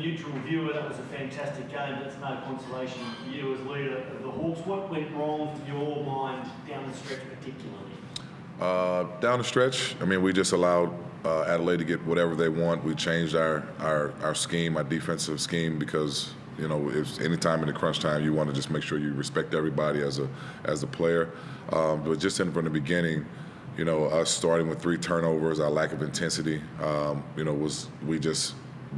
neutral viewer, that was a fantastic game, but it's no consolation for you as leader of the Hawks. What went wrong in your mind down the stretch particularly? Down the stretch, I mean, we just allowed Adelaide to get whatever they want. We changed our scheme, our defensive scheme, because if anytime in the crunch time you want to just make sure you respect everybody as a player. But just from the beginning, us starting with 3 turnovers, our lack of intensity, we just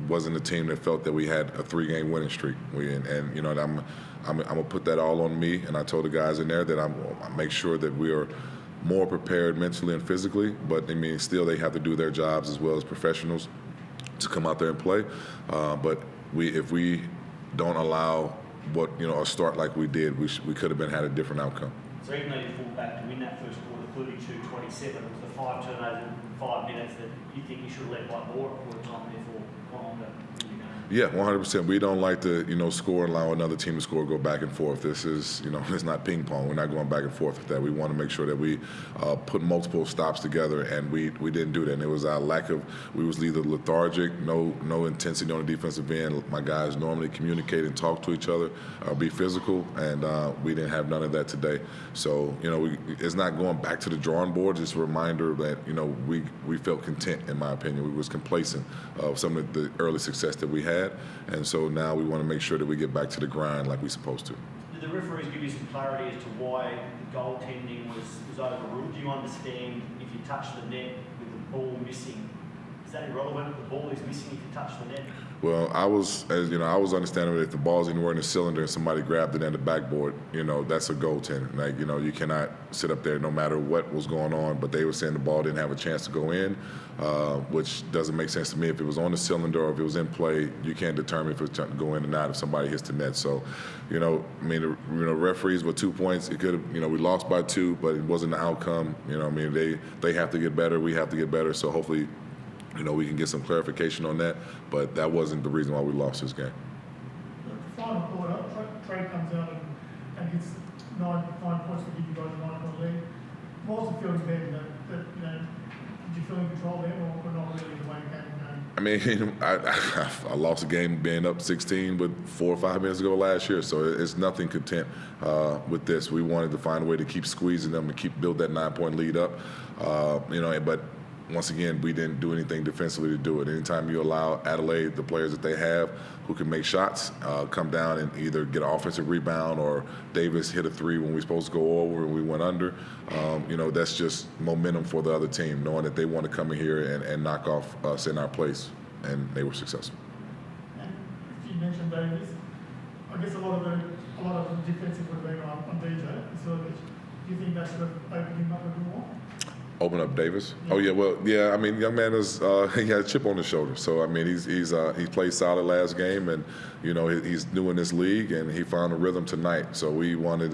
wasn't a team that felt that we had a 3-game winning streak. I'm gonna put that all on me, and I told the guys in there that I make sure that we are more prepared mentally and physically, but I mean, still they have to do their jobs as well as professionals to come out there and play. But if we don't allow a start like we did, we could have had a different outcome. So even though you fought back to win that first quarter, 32-27, it was the 5 turnovers in 5 minutes that you think you should have led by more at quarter time, therefore gone on to win the game? Yeah, 100%. We don't like to, score and allow another team to score, go back and forth. This is, it's not ping pong. We're not going back and forth with that. We want to make sure that we put multiple stops together, and we didn't do that. And it was our lack of, we was either lethargic, no intensity on the defensive end. My guys normally communicate and talk to each other, be physical, and we didn't have none of that today. So, it's not going back to the drawing board. Just a reminder that, we felt content, in my opinion. We was complacent of some of the early success that we had. And so now we want to make sure that we get back to the grind like we're supposed to. Did the referees give you some clarity as to why the goaltending was overruled? Do you understand if you touch the net with the ball missing, is that irrelevant if the ball is missing if you touch the net? Well, I was understanding that if the ball's anywhere in the cylinder and somebody grabbed it in the backboard, that's a goaltending. Like, you cannot sit up there no matter what was going on, but they were saying the ball didn't have a chance to go in, which doesn't make sense to me. If it was on the cylinder or if it was in play, you can't determine if it's going to go in or not if somebody hits the net. So, referees with 2 points, it could have, we lost by 2, but it wasn't the outcome. They have to get better, we have to get better, so hopefully we can get some clarification on that, but that wasn't the reason why we lost this game. The final quarter, Trey comes out and hits 9 points to give you guys a 9-point lead. What was the feeling then that did you feel in control then, or not really the way it came? I mean, I lost a game being up 16 with 4 or 5 minutes ago last year, so it's nothing content with this. We wanted to find a way to keep squeezing them and build that 9-point lead up, but once again, we didn't do anything defensively to do it. Anytime you allow Adelaide, the players that they have who can make shots, come down and either get an offensive rebound or Davis hit a 3 when we were supposed to go over and we went under, that's just momentum for the other team, knowing that they want to come in here and knock off us in our place, and they were successful. And if you mentioned Davis, I guess a lot of the defensive would have been on DJ. So do you think that should have opened him up a bit more? Open up Davis? Yeah. Oh yeah, well yeah. I mean, young man he had a chip on his shoulder. So I mean, he played solid last game, and he's new in this league, and he found a rhythm tonight. So we wanted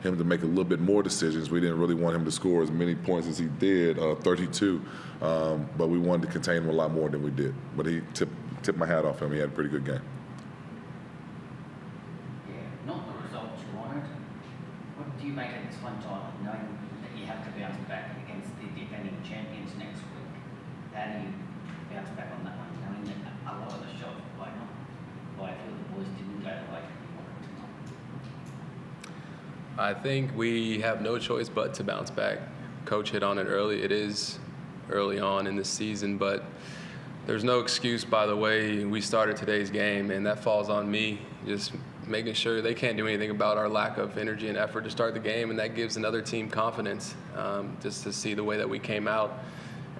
him to make a little bit more decisions. We didn't really want him to score as many points as he did, 32, but we wanted to contain him a lot more than we did. But he tipped my hat off him. He had a pretty good game. Yeah, not the results you wanted. What do you make at this one time, knowing that you have to bounce back against the defending champions next week? How do you bounce back on that one, knowing that a lot of the shots were not by a few of the boys didn't go the way you wanted to? I think we have no choice but to bounce back. Coach hit on it early. It is early on in the season, but there's no excuse by the way we started today's game, and that falls on me. Just making sure they can't do anything about our lack of energy and effort to start the game, and that gives another team confidence just to see the way that we came out.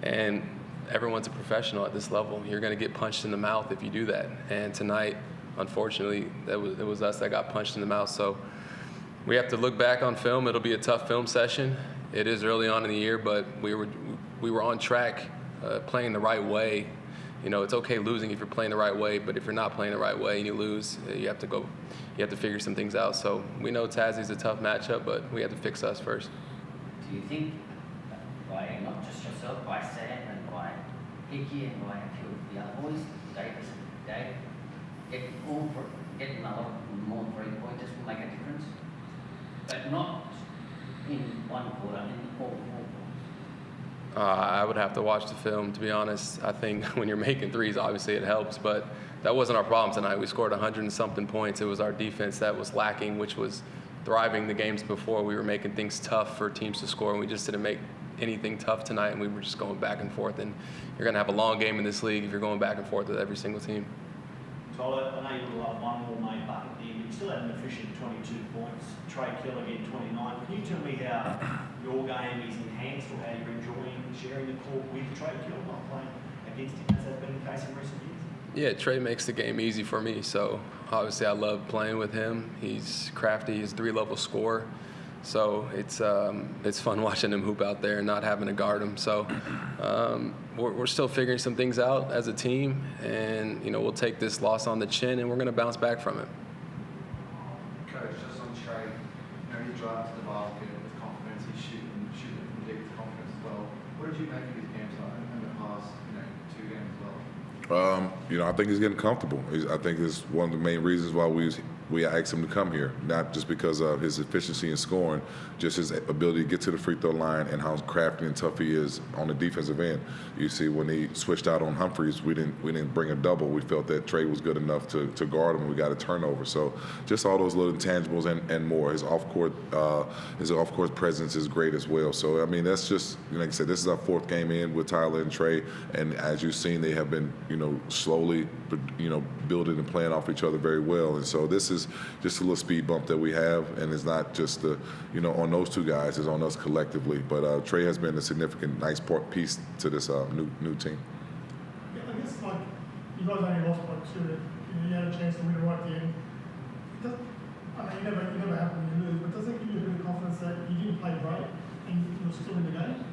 And everyone's a professional at this level. You're going to get punched in the mouth if you do that. And tonight, unfortunately, it was us that got punched in the mouth. So we have to look back on film. It'll be a tough film session. It is early on in the year, but we were on track, playing the right way. It's okay losing if you're playing the right way, but if you're not playing the right way and you lose, you have to figure some things out. So we know Tassie's a tough matchup, but we have to fix us first. Do you think by not just yourself, by Sam and by Hickey and by a few of the other boys, Davis and Dave, getting a lot more 3-pointers will make a difference? But not in one quarter, in all 4 quarters. I would have to watch the film, to be honest. I think when you're making threes, obviously it helps, but that wasn't our problem tonight. We scored 100 and something points. It was our defense that was lacking, which was thriving the games before. We were making things tough for teams to score, and we just didn't make anything tough tonight, and we were just going back and forth. And you're going to have a long game in this league if you're going back and forth with every single team. Tyler, I know you will have one more main bucket there, but you still had an efficient 22 points. Trey Keller again 29. Can you tell me how your game is enhanced or how you're enjoying sharing the court with Trey Keller, not playing against him, as has been the case in recent years? Yeah, Trey makes the game easy for me, so obviously I love playing with him. He's crafty, he's a 3-level scorer, so it's fun watching him hoop out there and not having to guard him. So we're still figuring some things out as a team, and we'll take this loss on the chin and we're going to bounce back from it. Coach, just on Trey, he drives to the basket with confidence, he's shooting from deep with confidence as well. What did you make of his game tonight in the past 2 games as well? I think he's getting comfortable. I think it's one of the main reasons why we asked him to come here, not just because of his efficiency in scoring, just his ability to get to the free throw line and how crafty and tough he is on the defensive end. You see, when he switched out on Humphreys, we didn't bring a double. We felt that Trey was good enough to guard him, and we got a turnover. So just all those little intangibles and more. His off-court presence is great as well. So I mean, that's just, like I said, this is our 4th game in with Tyler and Trey, and as you've seen, they have been slowly building and playing off each other very well. And so this is just a little speed bump that we have, and it's not just on those 2 guys, it's on us collectively. But Trey has been a significant, nice piece to this new team. Yeah, I guess you guys only lost by 2. You had a chance to win right at the end. You never happen when you lose, but does it give you a bit of confidence that you didn't play great and you're still in the game?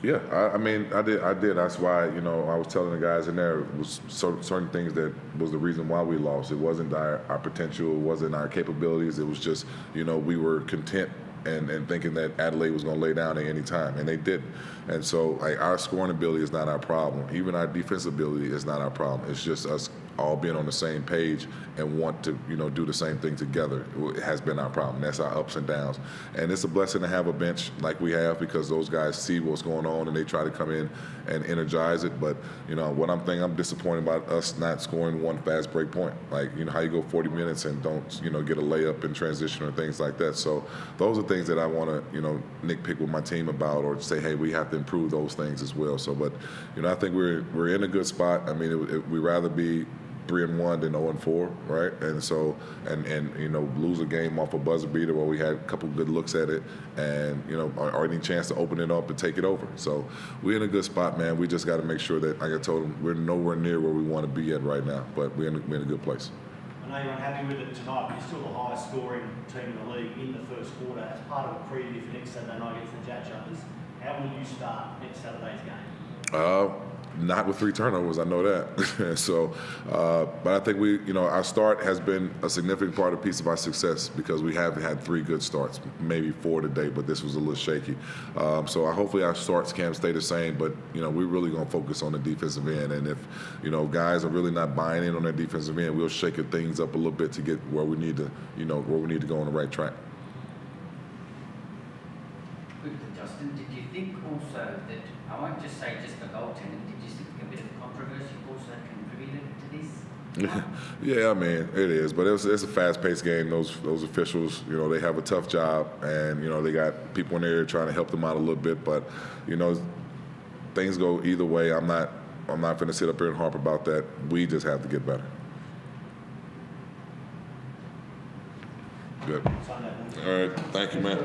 Yeah, I did. That's why, I was telling the guys in there, it was certain things that was the reason why we lost. It wasn't our potential, it wasn't our capabilities. It was just, we were content and thinking that Adelaide was going to lay down at any time, and they didn't. And so, our scoring ability is not our problem. Even our defensive ability is not our problem. It's just us all being on the same page and want to, do the same thing together. It has been our problem. That's our ups and downs. And it's a blessing to have a bench like we have, because those guys see what's going on and they try to come in and energize it. But, I'm disappointed about us not scoring one fast break point. How you go 40 minutes and don't, get a layup in transition or things like that. So those are things that I want to, nitpick with my team about, or say, hey, we have to improve those things as well. So, but, I think we're in a good spot. I mean, we'd rather be 3-1 than 0-4, right? And so, and lose a game off a buzzer beater where we had a couple good looks at it, and or any chance to open it up and take it over. So we're in a good spot, man. We just got to make sure that, like I told them, we're nowhere near where we want to be at right now, but we're in a good place. I know you're unhappy with it tonight, but you're still the highest scoring team in the league in the first quarter. As part of a preview for next Saturday night against the Judges, how will you start next Saturday's game? Not with 3 turnovers, I know that. So, but I think our start has been a significant part of piece of our success, because we have had 3 good starts, maybe 4 today, but this was a little shaky. So hopefully our starts can stay the same, but we're really going to focus on the defensive end. And if guys are really not buying in on their defensive end, we'll shake things up a little bit to get where we need to, go on the right track. Justin, did you think also that, I won't just say just the goaltending, did you think a bit of controversy also contributed to this? Yeah, I mean, it is, but it's a fast-paced game. Those officials, they have a tough job, and they got people in there trying to help them out a little bit. But things go either way. I'm not going to sit up here and harp about that. We just have to get better. Good. All right, thank you, man.